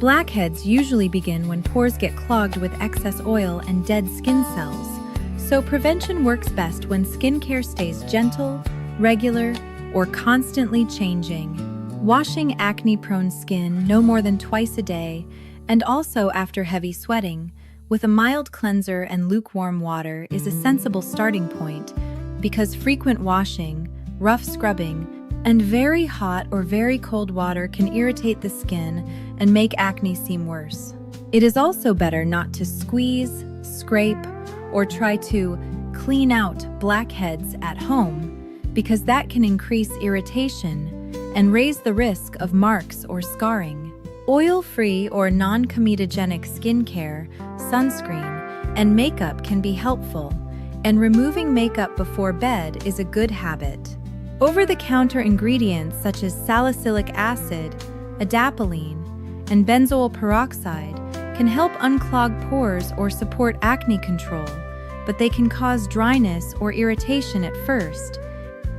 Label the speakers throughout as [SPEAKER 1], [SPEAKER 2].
[SPEAKER 1] Blackheads usually begin when pores get clogged with excess oil and dead skin cells, so prevention works best when skincare stays gentle, regular, or constantly changing. Washing acne-prone skin no more than twice a day, and also after heavy sweating, with a mild cleanser and lukewarm water is a sensible starting point, because frequent washing, rough scrubbing, and very hot or very cold water can irritate the skin and make acne seem worse. It is also better not to squeeze, scrape, or try to clean out blackheads at home, because that can increase irritation and raise the risk of marks or scarring. Oil-free or non-comedogenic skincare, sunscreen, and makeup can be helpful, and removing makeup before bed is a good habit. Over-the-counter ingredients such as salicylic acid, adapalene, and benzoyl peroxide can help unclog pores or support acne control, but they can cause dryness or irritation at first,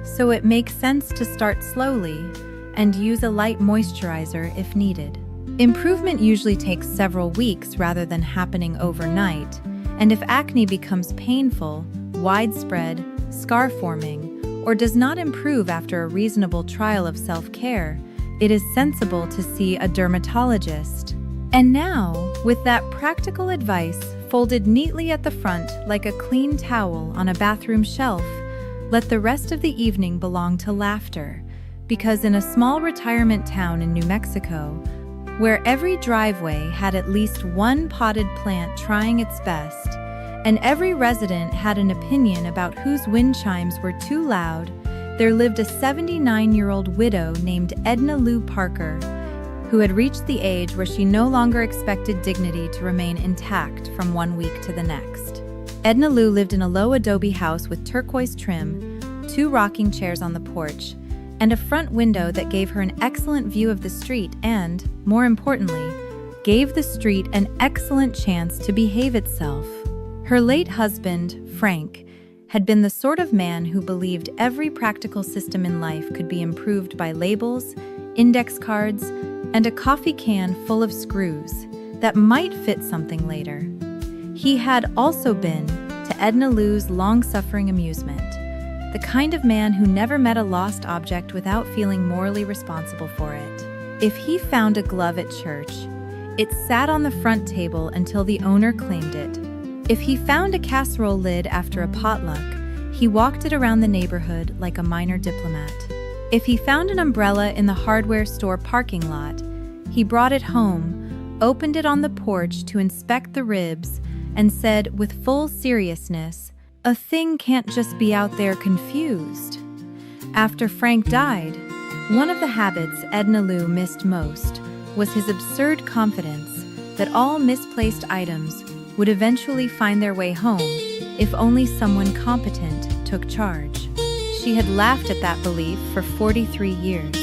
[SPEAKER 1] so it makes sense to start slowly and use a light moisturizer if needed. Improvement usually takes several weeks rather than happening overnight, and if acne becomes painful, widespread, scar-forming, or does not improve after a reasonable trial of self-care, it is sensible to see a dermatologist. And now, with that practical advice folded neatly at the front like a clean towel on a bathroom shelf, let the rest of the evening belong to laughter, because in a small retirement town in New Mexico, where every driveway had at least one potted plant trying its best, and every resident had an opinion about whose wind chimes were too loud, there lived a 79-year-old widow named Edna Lou Parker, who had reached the age where she no longer expected dignity to remain intact from one week to the next. Edna Lou lived in a low adobe house with turquoise trim, 2 rocking chairs on the porch, and a front window that gave her an excellent view of the street and, more importantly, gave the street an excellent chance to behave itself. Her late husband, Frank, had been the sort of man who believed every practical system in life could be improved by labels, index cards, and a coffee can full of screws that might fit something later. He had also been, to Edna Lou's long-suffering amusement, the kind of man who never met a lost object without feeling morally responsible for it. If he found a glove at church, it sat on the front table until the owner claimed it. If he found a casserole lid after a potluck, he walked it around the neighborhood like a minor diplomat. If he found an umbrella in the hardware store parking lot, he brought it home, opened it on the porch to inspect the ribs, and said with full seriousness, "A thing can't just be out there confused." After Frank died, one of the habits Edna Lou missed most was his absurd confidence that all misplaced items would eventually find their way home if only someone competent took charge. She had laughed at that belief for 43 years.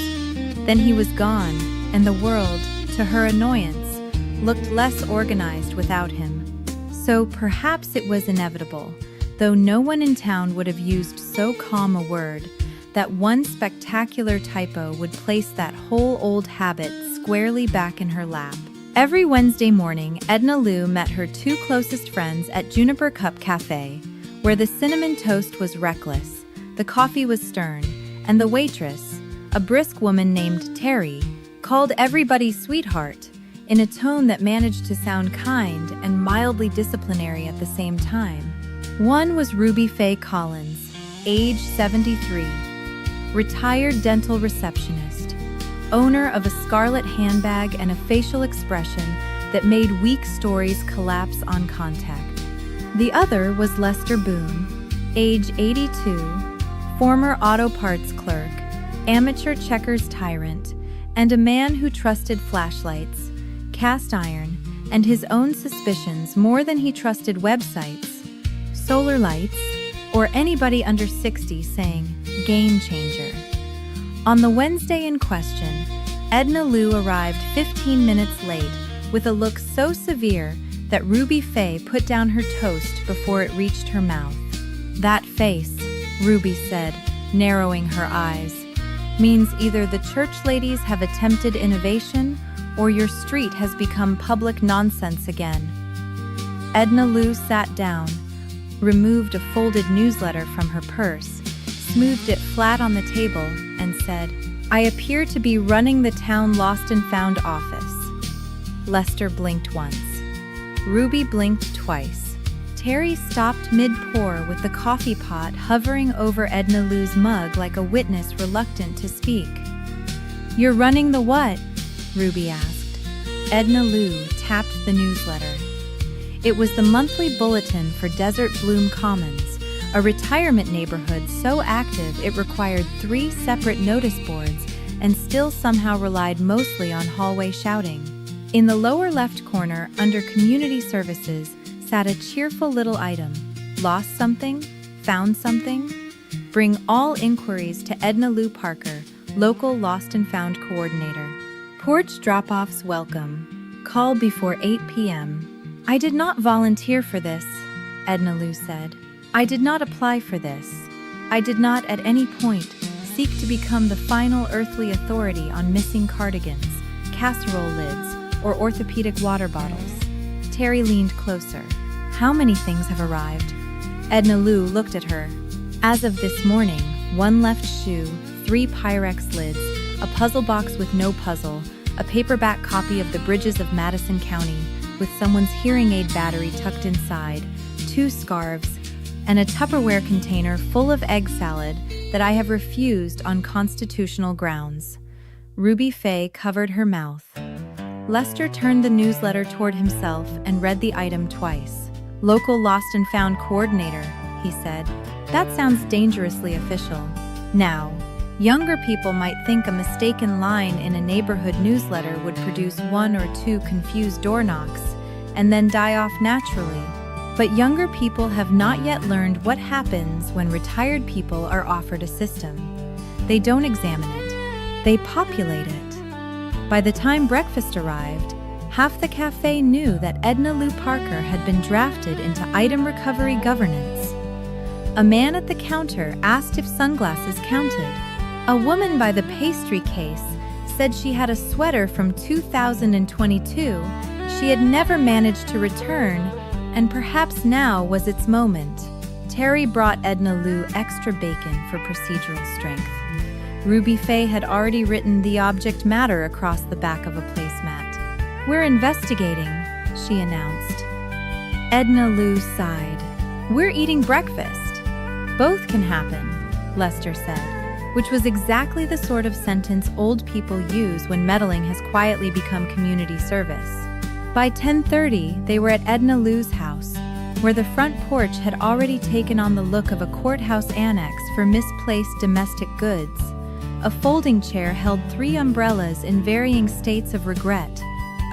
[SPEAKER 1] Then he was gone, and the world, to her annoyance, looked less organized without him. So perhaps it was inevitable, though no one in town would have used so calm a word, that one spectacular typo would place that whole old habit squarely back in her lap. Every Wednesday morning, Edna Lou met her 2 closest friends at Juniper Cup Cafe, where the cinnamon toast was reckless, the coffee was stern, and the waitress, a brisk woman named Terry, called everybody sweetheart, in a tone that managed to sound kind and mildly disciplinary at the same time. One was Ruby Faye Collins, age 73, retired dental receptionist, owner of a scarlet handbag and a facial expression that made weak stories collapse on contact. The other was Lester Boone, age 82, former auto parts clerk, amateur checkers tyrant, and a man who trusted flashlights, cast iron, and his own suspicions more than he trusted websites, solar lights, or anybody under 60 saying, "Game changer." On the Wednesday in question, Edna Lou arrived 15 minutes late with a look so severe that Ruby Faye put down her toast before it reached her mouth. "That face," Ruby said, narrowing her eyes, "means either the church ladies have attempted innovation or your street has become public nonsense again." Edna Lou sat down, removed a folded newsletter from her purse, smoothed it flat on the table, and said, "I appear to be running the town lost and found office." Lester blinked once. Ruby blinked twice. Terry stopped mid-pour with the coffee pot hovering over Edna Lou's mug like a witness reluctant to speak. "You're running the what?" Ruby asked. Edna Lou tapped the newsletter. It was the monthly bulletin for Desert Bloom Commons, a retirement neighborhood so active it required 3 separate notice boards and still somehow relied mostly on hallway shouting. In the lower left corner, under Community Services, sat a cheerful little item. "Lost something? Found something? Bring all inquiries to Edna Lou Parker, local Lost and Found coordinator. Porch drop-offs welcome. Call before 8 p.m. "I did not volunteer for this," Edna Lou said. "I did not apply for this. I did not at any point seek to become the final earthly authority on missing cardigans, casserole lids, or orthopedic water bottles." Terry leaned closer. "How many things have arrived?" Edna Lou looked at her. "As of this morning, 1 left shoe, 3 Pyrex lids, a puzzle box with no puzzle, a paperback copy of The Bridges of Madison County with someone's hearing aid battery tucked inside, 2 scarves, and a Tupperware container full of egg salad that I have refused on constitutional grounds." Ruby Faye covered her mouth. Lester turned the newsletter toward himself and read the item twice. "Local Lost and Found coordinator," he said. "That sounds dangerously official. Now, younger people might think a mistaken line in a neighborhood newsletter would produce 1 or 2 confused door knocks and then die off naturally. But younger people have not yet learned what happens when retired people are offered a system. They don't examine it. They populate it. By the time breakfast arrived, half the cafe knew that Edna Lou Parker had been drafted into item recovery governance. A man at the counter asked if sunglasses counted. A woman by the pastry case said she had a sweater from 2022 she had never managed to return, and perhaps now was its moment. Terry brought Edna Lou extra bacon for procedural strength. Ruby Faye had already written the object matter across the back of a placemat. "We're investigating," she announced. Edna Lou sighed. "We're eating breakfast." "Both can happen," Lester said, which was exactly the sort of sentence old people use when meddling has quietly become community service. By 10:30, they were at Edna Lou's house, where the front porch had already taken on the look of a courthouse annex for misplaced domestic goods. A folding chair held 3 umbrellas in varying states of regret.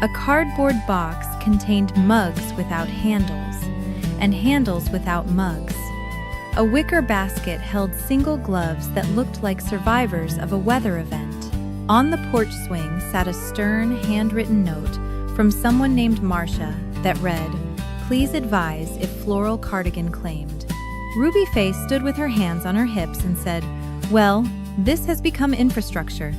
[SPEAKER 1] A cardboard box contained mugs without handles, and handles without mugs. A wicker basket held single gloves that looked like survivors of a weather event. On the porch swing sat a stern, handwritten note from someone named Marcia that read, "Please advise if floral cardigan claimed." Ruby Faye stood with her hands on her hips and said, "Well, this has become infrastructure."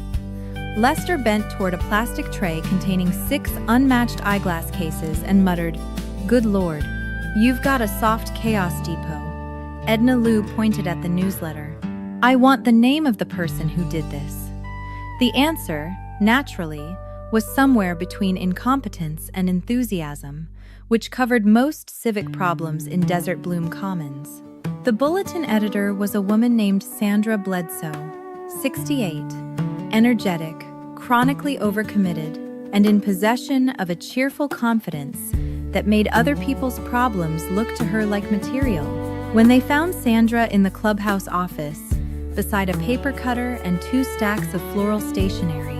[SPEAKER 1] Lester bent toward a plastic tray containing 6 unmatched eyeglass cases and muttered, "Good Lord, you've got a soft chaos depot." Edna Lou pointed at the newsletter. "I want the name of the person who did this." The answer, naturally, was somewhere between incompetence and enthusiasm, which covered most civic problems in Desert Bloom Commons. The bulletin editor was a woman named Sandra Bledsoe, 68, energetic, chronically overcommitted, and in possession of a cheerful confidence that made other people's problems look to her like material. When they found Sandra in the clubhouse office, beside a paper cutter and 2 stacks of floral stationery,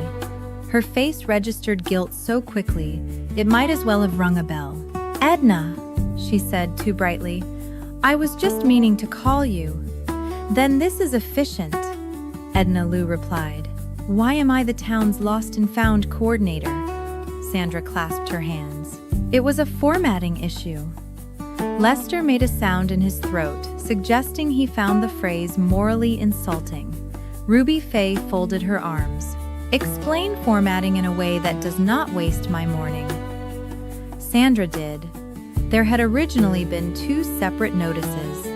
[SPEAKER 1] her face registered guilt so quickly, it might as well have rung a bell. "Edna," she said too brightly, "I was just meaning to call you." "Then this is efficient," Edna Lou replied. "Why am I the town's lost and found coordinator?" Sandra clasped her hands. "It was a formatting issue." Lester made a sound in his throat, suggesting he found the phrase morally insulting. Ruby Faye folded her arms. Explain formatting in a way that does not waste my morning. Sandra did. There had originally been 2 separate notices.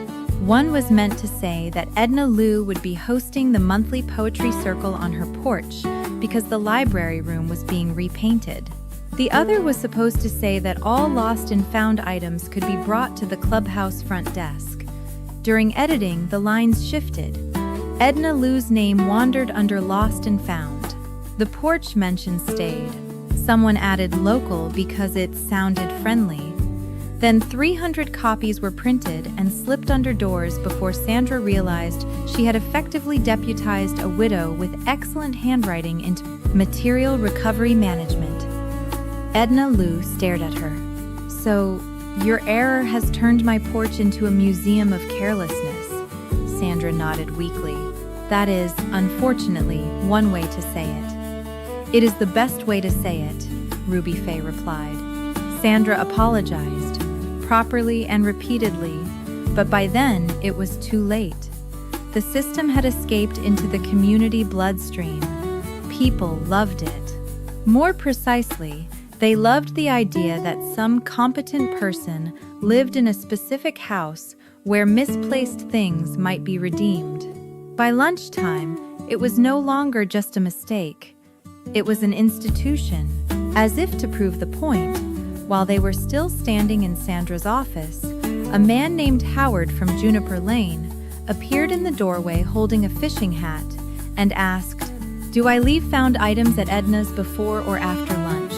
[SPEAKER 1] One was meant to say that Edna Lou would be hosting the monthly poetry circle on her porch because the library room was being repainted. The other was supposed to say that all lost and found items could be brought to the clubhouse front desk. During editing, the lines shifted. Edna Lou's name wandered under lost and found. The porch mention stayed. Someone added local because it sounded friendly. Then 300 copies were printed and slipped under doors before Sandra realized she had effectively deputized a widow with excellent handwriting into material recovery management. Edna Lou stared at her. "So, your error has turned my porch into a museum of carelessness." Sandra nodded weakly. "That is, unfortunately, one way to say it." "It is the best way to say it," Ruby Faye replied. Sandra apologized, properly and repeatedly, but by then it was too late. The system had escaped into the community bloodstream. People loved it. More precisely, they loved the idea that some competent person lived in a specific house where misplaced things might be redeemed. By lunchtime, it was no longer just a mistake. It was an institution. As if to prove the point, while they were still standing in Sandra's office, a man named Howard from Juniper Lane appeared in the doorway holding a fishing hat and asked, "Do I leave found items at Edna's before or after lunch?"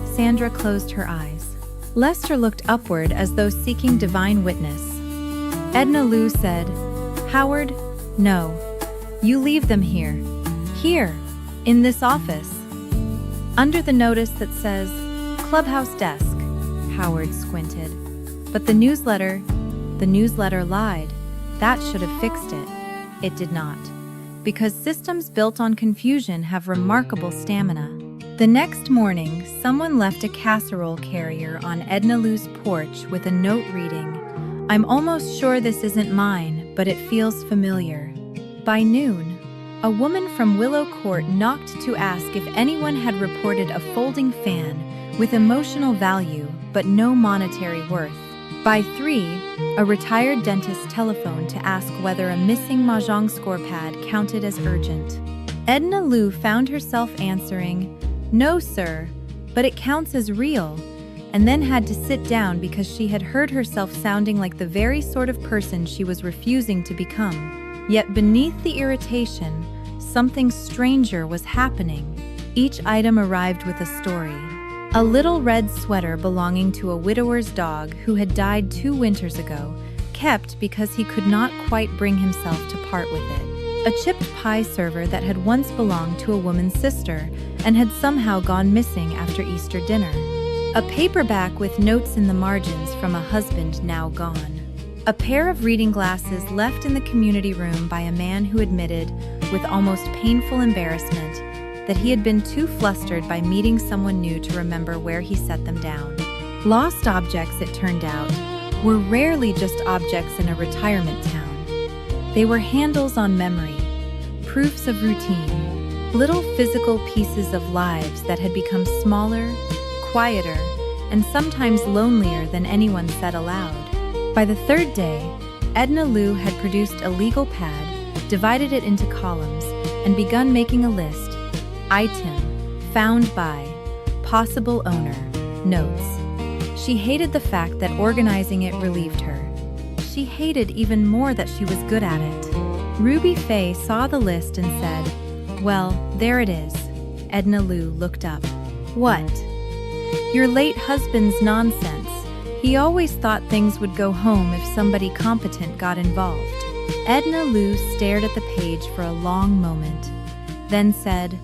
[SPEAKER 1] Sandra closed her eyes. Lester looked upward as though seeking divine witness. Edna Lou said, "Howard, no. You leave them here. Here, in this office." Under the notice that says, "Clubhouse Desk," Howard squinted. "But the newsletter lied. That should have fixed it." It did not. Because systems built on confusion have remarkable stamina. The next morning, someone left a casserole carrier on Edna Lou's porch with a note reading, "I'm almost sure this isn't mine, but it feels familiar." By noon, a woman from Willow Court knocked to ask if anyone had reported a folding fan with emotional value but no monetary worth. By 3, a retired dentist telephoned to ask whether a missing mahjong score pad counted as urgent. Edna Lou found herself answering, "No, sir, but it counts as real," and then had to sit down because she had heard herself sounding like the very sort of person she was refusing to become. Yet beneath the irritation, something stranger was happening. Each item arrived with a story. A little red sweater belonging to a widower's dog who had died 2 winters ago, kept because he could not quite bring himself to part with it. A chipped pie server that had once belonged to a woman's sister and had somehow gone missing after Easter dinner. A paperback with notes in the margins from a husband now gone. A pair of reading glasses left in the community room by a man who admitted, with almost painful embarrassment, that he had been too flustered by meeting someone new to remember where he set them down. Lost objects, it turned out, were rarely just objects in a retirement town. They were handles on memory, proofs of routine, little physical pieces of lives that had become smaller, quieter, and sometimes lonelier than anyone said aloud. By the 3rd day, Edna Lou had produced a legal pad, divided it into columns, and begun making a list. Item, found by, possible owner, notes. She hated the fact that organizing it relieved her. She hated even more that she was good at it. Ruby Faye saw the list and said, "Well, there it is." Edna Lou looked up. "What?" "Your late husband's nonsense. He always thought things would go home if somebody competent got involved." Edna Lou stared at the page for a long moment, then said,